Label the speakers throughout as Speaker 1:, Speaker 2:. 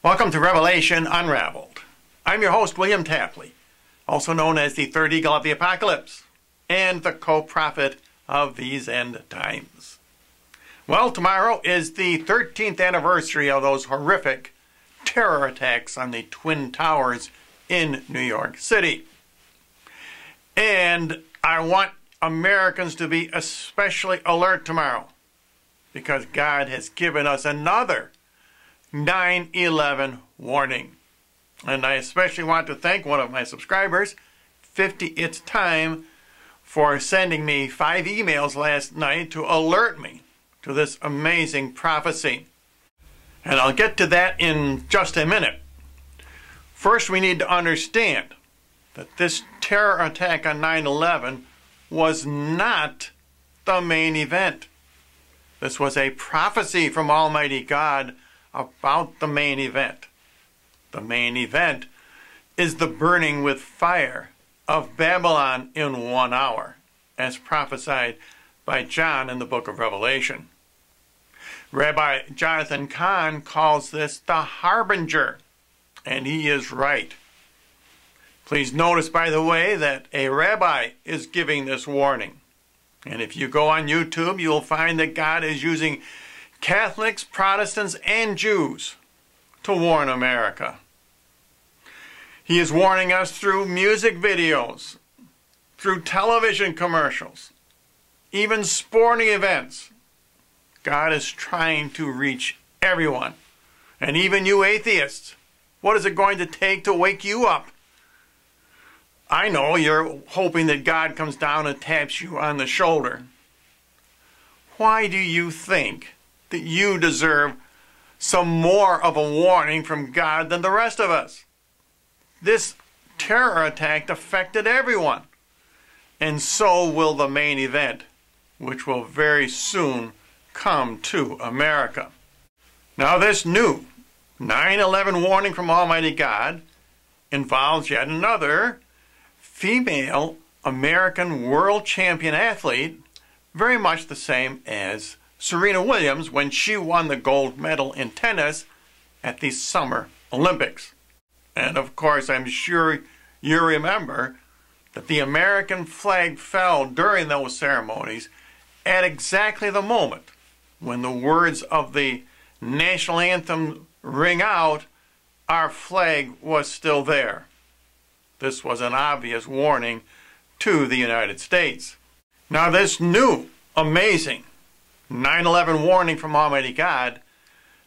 Speaker 1: Welcome to Revelation Unraveled. I'm your host, William Tapley, also known as the third eagle of the apocalypse and the co-prophet of these end times. Well, tomorrow is the 13th anniversary of those horrific terror attacks on the Twin Towers in New York City. And I want Americans to be especially alert tomorrow because God has given us another 9/11 warning. And I especially want to thank one of my subscribers, 50 It's Time, for sending me 5 emails last night to alert me to this amazing prophecy. And I'll get to that in just a minute. First, we need to understand that this terror attack on 9/11 was not the main event. This was a prophecy from Almighty God about the main event. The main event is the burning with fire of Babylon in 1 hour, as prophesied by John in the book of Revelation. Rabbi Jonathan Cahn calls this the harbinger, and he is right. Please notice, by the way, that a rabbi is giving this warning. And if you go on YouTube, you'll find that God is using Catholics, Protestants, and Jews to warn America. He is warning us through music videos, through television commercials, even sporting events. God is trying to reach everyone, and even you atheists. What is it going to take to wake you up? I know you're hoping that God comes down and taps you on the shoulder. Why do you think that you deserve some more of a warning from God than the rest of us? This terror attack affected everyone, and so will the main event, which will very soon come to America. Now, this new 9/11 warning from Almighty God involves yet another female American world champion athlete, very much the same as Serena Williams when she won the gold medal in tennis at the Summer Olympics. And of course, I'm sure you remember that the American flag fell during those ceremonies at exactly the moment when the words of the national anthem ring out, our flag was still there. This was an obvious warning to the United States. Now, this new, amazing 9/11 warning from Almighty God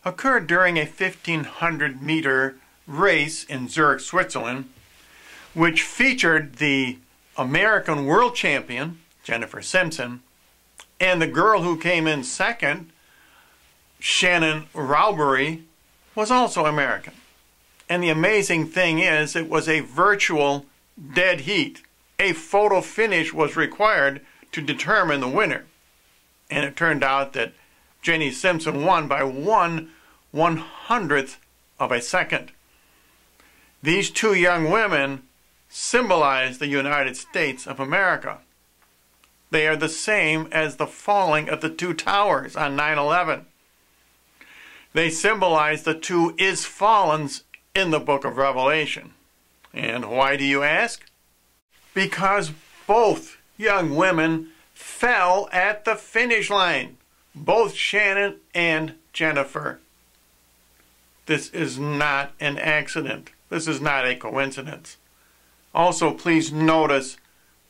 Speaker 1: occurred during a 1,500-meter race in Zurich, Switzerland, which featured the American world champion, Jennifer Simpson, and the girl who came in second, Shannon Rowbury, was also American. And the amazing thing is, it was a virtual dead heat. A photo finish was required to determine the winner. And it turned out that Jenny Simpson won by 1/100th of a second. These two young women symbolize the United States of America. They are the same as the falling of the two towers on 9/11. They symbolize the two is-fallens in the book of Revelation. And why do you ask? Because both young women fell at the finish line. Both Shannon and Jennifer. This is not an accident. This is not a coincidence. Also, please notice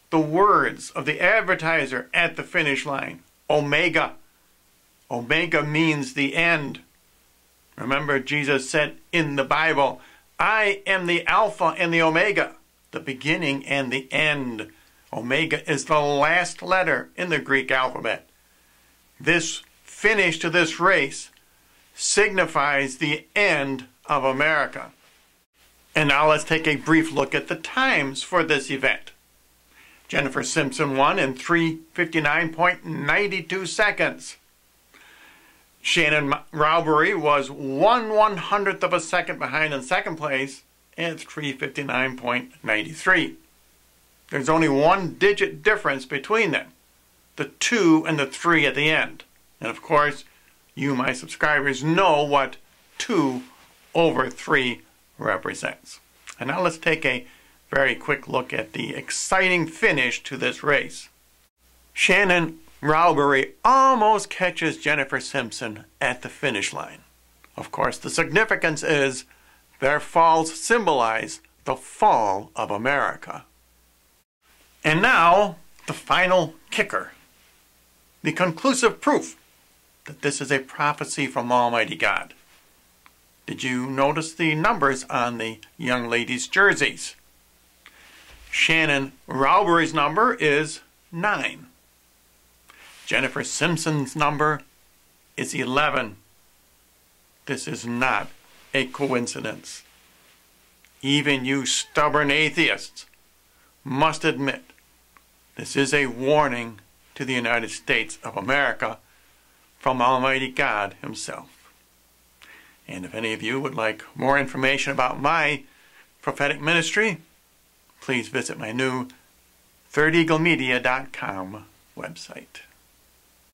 Speaker 1: the words of the advertiser at the finish line. Omega. Omega means the end. Remember, Jesus said in the Bible, I am the Alpha and the Omega, the beginning and the end. Omega is the last letter in the Greek alphabet. This finish to this race signifies the end of America. And now let's take a brief look at the times for this event. Jennifer Simpson won in 3:59.92 seconds. Shannon Rowbury was 1/100th of a second behind in second place at 3:59.93. There's only one digit difference between them, the 2 and the 3 at the end. And of course, you, my subscribers, know what 2 over 3 represents. And now let's take a very quick look at the exciting finish to this race. Shannon Rowbury almost catches Jennifer Simpson at the finish line. Of course, the significance is their falls symbolize the fall of America. And now, the final kicker. The conclusive proof that this is a prophecy from Almighty God. Did you notice the numbers on the young ladies' jerseys? Shannon Rowbury's number is 9. Jennifer Simpson's number is 11. This is not a coincidence. Even you stubborn atheists must admit this is a warning to the United States of America from Almighty God Himself. And if any of you would like more information about my prophetic ministry, please visit my new thirdeaglemedia.com website.